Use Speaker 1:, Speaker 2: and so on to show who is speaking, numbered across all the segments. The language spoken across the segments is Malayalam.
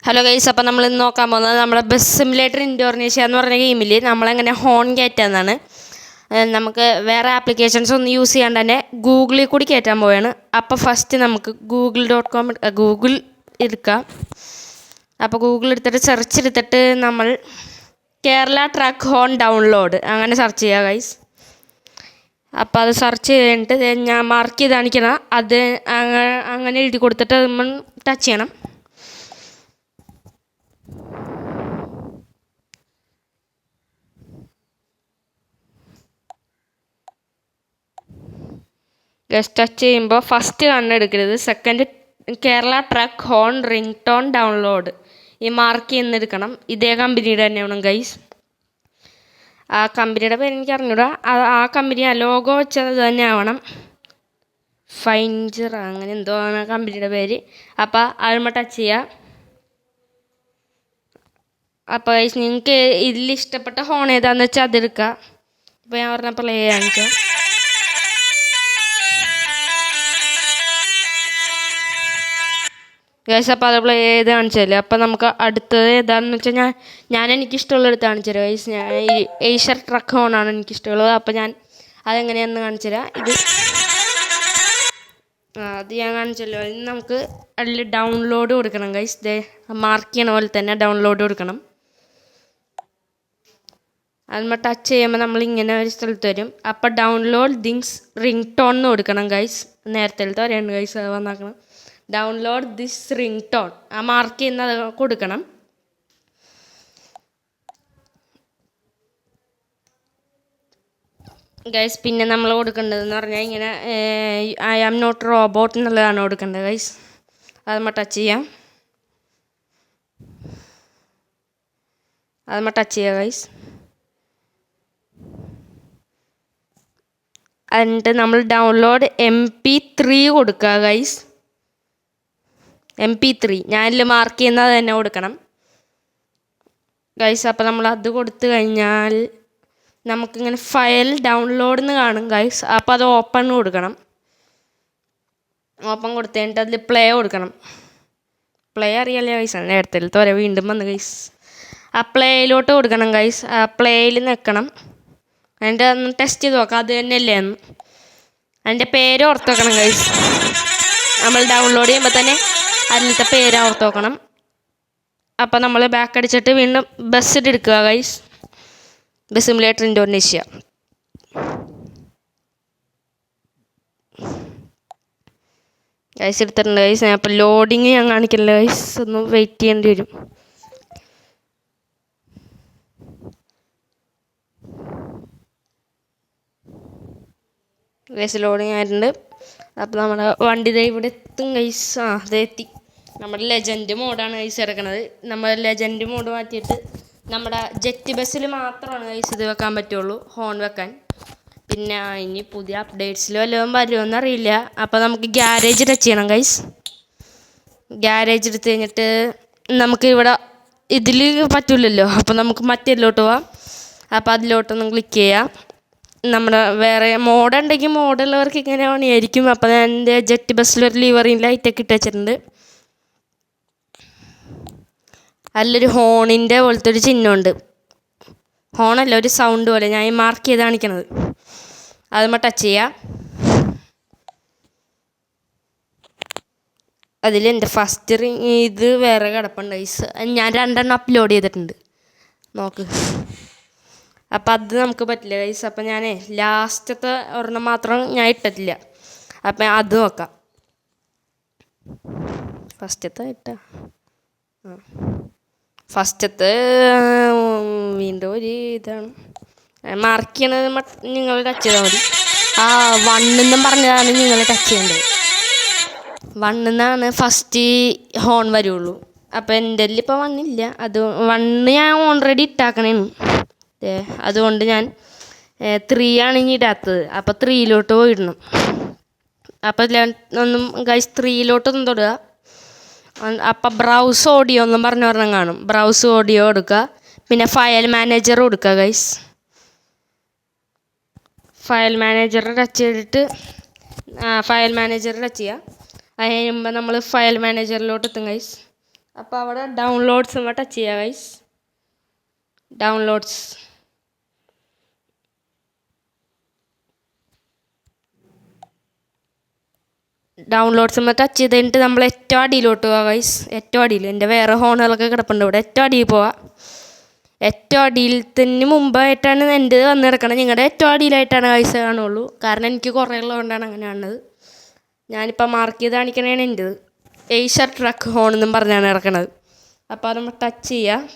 Speaker 1: ഹലോ ഗൈസ്, അപ്പോൾ നമ്മൾ ഇന്ന് നോക്കാൻ പോകുന്നത് നമ്മുടെ ബസ് സിമുലേറ്റർ ഇൻഡോനേഷ്യ എന്ന് പറഞ്ഞ ഗെയിമിൽ നമ്മളെങ്ങനെ ഹോൺ കയറ്റാമെന്നാണ്. നമുക്ക് വേറെ ആപ്ലിക്കേഷൻസ് ഒന്നും യൂസ് ചെയ്യാണ്ട് തന്നെ ഗൂഗിളിൽ കൂടി കയറ്റാൻ പോവുകയാണ്. അപ്പോൾ ഫസ്റ്റ് നമുക്ക് google.com ഗൂഗിൾ എടുക്കാം. അപ്പോൾ ഗൂഗിൾ എടുത്തിട്ട് സെർച്ച് എടുത്തിട്ട് നമ്മൾ കേരള ട്രക്ക് ഹോൺ ഡൗൺലോഡ് അങ്ങനെ സെർച്ച് ചെയ്യുക ഗൈസ്. അപ്പോൾ അത് സെർച്ച് ചെയ്തിട്ട് ഞാൻ മാർക്ക് ചെയ്ത് കാണിക്കണം, അത് അങ്ങനെ എഴുതി കൊടുത്തിട്ട് നമ്മൾ ടച്ച് ചെയ്യണം. ടച്ച് ചെയ്യുമ്പോൾ ഫസ്റ്റ് കണ്ണെടുക്കരുത്, second Kerala truck horn ring tone download ഈ മാർക്ക് ചെയ്യുന്നെടുക്കണം. ഇതേ കമ്പനിയുടെ തന്നെയാണ് ഗൈസ്. ആ കമ്പനിയുടെ പേര് എനിക്ക് അറിഞ്ഞൂടാ. ആ കമ്പനി ലോഗോ വെച്ചത് തന്നെ ആവണം. ഫൈൻജർ അങ്ങനെ എന്തോ ആണ് കമ്പനിയുടെ പേര്. അപ്പോൾ അതുമ്പോൾ ടച്ച് ചെയ്യുക. അപ്പോൾ ഗൈസ് നിങ്ങൾക്ക് ഇതിൽ ഇഷ്ടപ്പെട്ട ഹോൺ ഏതാണെന്ന് വെച്ചാൽ അതെടുക്കുക. ഇപ്പോൾ ഞാൻ പറഞ്ഞ പ്ലേ കാണിക്കാം. ഗൈസ് അപ്പോൾ അത് പ്ലേ ചെയ്ത് കാണിച്ചല്ലേ. അപ്പോൾ നമുക്ക് അടുത്തത് ഏതാണെന്ന് വെച്ചാൽ ഞാൻ എനിക്കിഷ്ടമുള്ള എടുത്ത് കാണിച്ചു തരാം ഗൈസ്. ഞാൻ ഈ ഏഷ്യർ ട്രക്ക് ഹോണാണ് എനിക്കിഷ്ടമുള്ളത്. അപ്പോൾ ഞാൻ അതെങ്ങനെയാണെന്ന് കാണിച്ചു തരാം. അത് ഞാൻ കാണിച്ചല്ലോ. ഇനി നമുക്ക് അതിൽ ഡൗൺലോഡ് കൊടുക്കണം ഗൈസ്. മാർക്ക് ചെയ്യണ പോലെ തന്നെ ഡൗൺലോഡ് കൊടുക്കണം. അതുമ്പോൾ ടച്ച് ചെയ്യുമ്പോൾ നമ്മളിങ്ങനെ ഒരു സ്ഥലത്ത് വരും. അപ്പോൾ ഡൗൺലോഡ് ദിങ്സ് റിംഗ് ടോൺ എന്ന് കൊടുക്കണം ഗൈസ്. നേരത്തെ വരെയാണ് ഗൈസ് വന്നാക്കണം. ഡൗൺലോഡ് ദിസ് റിംഗ് ടോൺ ആ മാർക്ക് ചെയ്യുന്നത് കൊടുക്കണം. ഗൈസ് പിന്നെ നമ്മൾ കൊടുക്കേണ്ടതെന്ന് പറഞ്ഞാൽ ഇങ്ങനെ ഐ ആം നോട്ട് റോബോട്ട് എന്നുള്ളതാണ് കൊടുക്കേണ്ടത് ഗൈസ്. അതുമ്പോൾ ടച്ച് ചെയ്യാം. അതുമ്പോൾ ടച്ച് ചെയ്യുക ഗൈസ്. എന്നിട്ട് നമ്മൾ ഡൗൺലോഡ് MP3 കൊടുക്കുക ഗൈസ്. MP3 ഞാനിൽ മാർക്ക് ചെയ്യുന്നത് തന്നെ കൊടുക്കണം ഗൈസ്. അപ്പോൾ നമ്മൾ അത് കൊടുത്തു കഴിഞ്ഞാൽ നമുക്കിങ്ങനെ ഫയൽ ഡൗൺലോഡ് എന്ന് കാണും ഗൈസ്. അപ്പോൾ അത് ഓപ്പൺ കൊടുക്കണം. ഓപ്പൺ കൊടുത്തു കഴിഞ്ഞിട്ട് അതിൽ പ്ലേ കൊടുക്കണം. പ്ലേ അറിയാലേ ഗൈസ്, നേരത്തെ വരെ വീണ്ടും വന്ന് ഗൈസ്. ആ പ്ലേയിലോട്ട് കൊടുക്കണം ഗൈസ്. ആ പ്ലേയിൽ നിൽക്കണം. അതിൻ്റെ ഒന്ന് ടെസ്റ്റ് ചെയ്ത് നോക്കാം അത് തന്നെയല്ലേ എന്ന്. അതിൻ്റെ പേര് ഓർത്ത് വെക്കണം ഗൈസ്. നമ്മൾ ഡൗൺലോഡ് ചെയ്യുമ്പോൾ തന്നെ അതിലത്തെ പേര് ഓർത്ത് നോക്കണം. അപ്പോൾ നമ്മൾ ബാക്ക് അടിച്ചിട്ട് വീണ്ടും ബസ്സിൽ എടുക്കുക guys. Bus simulator Indonesia. Guys എടുത്തിട്ടുണ്ട് ഗൈസ്. അപ്പോൾ ലോഡിങ് ഞാൻ കാണിക്കില്ല ഗൈസ്, ഒന്ന് വെയിറ്റ് ചെയ്യേണ്ടി വരും. ഗൈസ് ലോഡിങ് ആയിട്ടുണ്ട്. അപ്പോൾ നമ്മുടെ വണ്ടി ഇവിടെ എത്തും ഗൈസ്. അത് എത്തി. നമ്മുടെ ലെജൻഡ് മോഡാണ് ഗൈസ് ഇറക്കണത്. നമ്മൾ ലെജൻഡ് മോഡ് മാറ്റിയിട്ട് നമ്മുടെ ജെറ്റ് ബസ്സിൽ മാത്രമാണ് ഗൈസ് ഇത് വെക്കാൻ പറ്റുള്ളൂ, ഹോൺ വെക്കാൻ. പിന്നെ ഇനി പുതിയ അപ്ഡേറ്റ്സിൽ വല്ലതും വരുമോയെന്ന് അറിയില്ല. അപ്പോൾ നമുക്ക് ഗ്യാരേജ് ടച്ച് ചെയ്യണം ഗൈസ്. ഗ്യാരേജ് എടുത്ത് കഴിഞ്ഞിട്ട് നമുക്ക് ഇവിടെ ഇതിൽ പറ്റില്ലല്ലോ. അപ്പോൾ നമുക്ക് മറ്റേതിലോട്ട് പോവാം. അപ്പോൾ അതിലോട്ടൊന്ന് ക്ലിക്ക് ചെയ്യാം. നമ്മുടെ വേറെ മോഡുണ്ടെങ്കിൽ മോഡുള്ളവർക്ക് ഇങ്ങനെ പണിയായിരിക്കും. അപ്പോൾ ഞാൻ എൻ്റെ ജെറ്റ് ബസ്സിലൊരു ലിവറിങ് ലൈറ്റൊക്കെ ഇട്ട് വെച്ചിട്ടുണ്ട്. അതിലൊരു ഹോണിൻ്റെ പോലത്തെ ഒരു ചിഹ്നമുണ്ട്. ഹോണല്ല, ഒരു സൗണ്ട് പോലെ ഞാൻ മാർക്ക് ചെയ്ത് കാണിക്കണത്. അതുമ്പോൾ ടച്ച് ചെയ്യാം. അതിൽ എൻ്റെ ഫസ്റ്റ് ഇത് വേറെ കിടപ്പുണ്ട് ഗൈസ്. ഞാൻ 2 അപ്ലോഡ് ചെയ്തിട്ടുണ്ട്, നോക്ക്. അപ്പം അത് നമുക്ക് പറ്റില്ല ഗൈസ്. അപ്പം ഞാൻ ലാസ്റ്റത്തെ ഒരെണ്ണം മാത്രം ഞാൻ ഇട്ടിട്ടില്ല. അപ്പം അത് നോക്കാം. ഫസ്റ്റത്തെ വീണ്ടും ഒരു ഇതാണ് മാർക്ക് ചെയ്യണത്. നിങ്ങൾ ടച്ച് ചെയ്താൽ മതി. 1 എന്നും പറഞ്ഞതാണ് നിങ്ങൾ ടച്ച് ചെയ്യേണ്ടത്. 1 എന്നാണ് ഫസ്റ്റ് ഹോൺ വരുള്ളൂ. അപ്പോൾ എൻ്റെ ഇപ്പോൾ 1 ഇല്ല. അത് 1 ഞാൻ ഓൾറെഡി ഇട്ടാക്കണേന്ന്. അതുകൊണ്ട് ഞാൻ 3 ആണ് ഇനി ഇടാത്തത്. അപ്പോൾ 3ലോട്ട് പോയിടണം. അപ്പോൾ ഒന്നും ഗൈസ് 3ലോട്ടൊന്നും തൊടുക. അപ്പം ബ്രൗസ് ഓഡിയോ എന്നും പറഞ്ഞൊരെണ്ണം കാണും. ബ്രൗസ് ഓഡിയോ എടുക്കുക. പിന്നെ ഫയൽ മാനേജർ കൊടുക്കുക ഗൈസ്. ഫയൽ മാനേജർ ടച്ച് ചെയ്തിട്ട് ഫയൽ മാനേജർ ടച്ച് ചെയ്യുക. അത് കഴിയുമ്പോൾ നമ്മൾ ഫയൽ മാനേജറിലോട്ട് എത്തും ഗൈസ്. അപ്പോൾ അവിടെ ഡൗൺലോഡ്സ് ടച്ച് ചെയ്യുക ഗൈസ്. ഡൗൺലോഡ്സ് ടച്ച് ചെയ്ത് കഴിഞ്ഞിട്ട് നമ്മൾ ഏറ്റവും അടിയിലോട്ട് പോവുക ഗൈസ്. ഏറ്റവും അടിയിൽ എൻ്റെ വേറെ ഹോണുകളൊക്കെ കിടപ്പുണ്ട് ഇവിടെ. ഏറ്റവും അടിയിൽ പോവുക. ഏറ്റവും അടിയിലത്തിന് മുമ്പായിട്ടാണ് എൻ്റെ വന്ന് കിടക്കണം. നിങ്ങളുടെ ഏറ്റവും അടിയിലായിട്ടാണ് ഗൈസ് കാണുള്ളൂ. കാരണം എനിക്ക് കുറേ ഉള്ളതുകൊണ്ടാണ് അങ്ങനെ കാണുന്നത്. ഞാനിപ്പോൾ മാർക്ക് ചെയ്ത് കാണിക്കണതാണ് എൻ്റെത്. ഏഷ്യർ ട്രക്ക് ഹോൺ എന്നും പറഞ്ഞാണ് കിടക്കണത്. അപ്പോൾ അത് നമ്മൾ ടച്ച് ചെയ്യുക.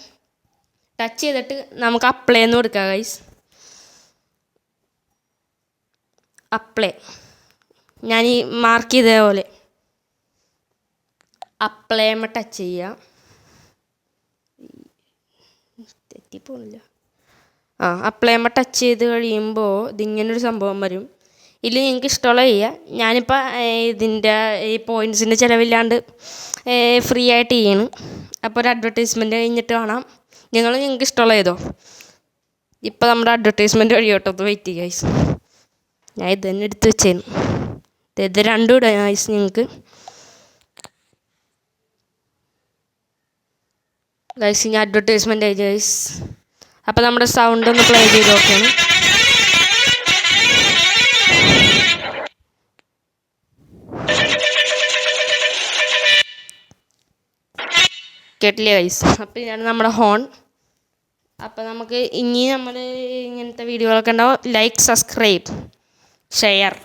Speaker 1: ടച്ച് ചെയ്തിട്ട് നമുക്ക് അപ്ലൈ എന്ന് കൊടുക്കുക ഗൈസ്. അപ്ലൈ ഞാൻ ഈ മാർക്ക് ചെയ്ത പോലെ അപ്ലൈ ടച്ച് ചെയ്യുക. തെറ്റിപ്പോണില്ല. അപ്ലൈ ടച്ച് ചെയ്ത് കഴിയുമ്പോൾ ഇതിങ്ങനൊരു സംഭവം വരും. ഇതിൽ നിങ്ങൾക്ക് ഇഷ്ടമുള്ള ചെയ്യുക. ഞാനിപ്പോൾ ഇതിൻ്റെ ഈ പോയിൻറ്റ്സിൻ്റെ ചിലവില്ലാണ്ട് ഫ്രീ ആയിട്ട് ചെയ്യണം. അപ്പോൾ ഒരു അഡ്വർടൈസ്മെൻറ്റ് കഴിഞ്ഞിട്ട് കാണാം. നിങ്ങൾക്ക് ഇഷ്ടമുള്ള ചെയ്തോ. ഇപ്പോൾ നമ്മുടെ അഡ്വർടൈസ്മെൻറ്റ് കഴിയോട്ടത് വെയിറ്റ് ചെയ്യുക ഗൈസ്. ഞാൻ ഇത് തന്നെ എടുത്ത് വെച്ചേന്. ഇത് രണ്ടും ഇടാം ഗൈസ് നിങ്ങൾക്ക്. ഗൈസ് ഇനി അഡ്വർടൈസ്മെൻറ്റ് ആയി ഗൈസ്. അപ്പോൾ നമ്മുടെ സൗണ്ട് ഒന്ന് പ്ലേ ചെയ്ത് നോക്കണം. കേട്ടില്ലേ ഗൈസ്. അപ്പോൾ ഇതാണ് നമ്മുടെ ഹോൺ. അപ്പോൾ നമുക്ക് ഇനി നമ്മൾ ഇങ്ങനത്തെ വീഡിയോകളൊക്കെ ഉണ്ടാവും. Like, subscribe, share.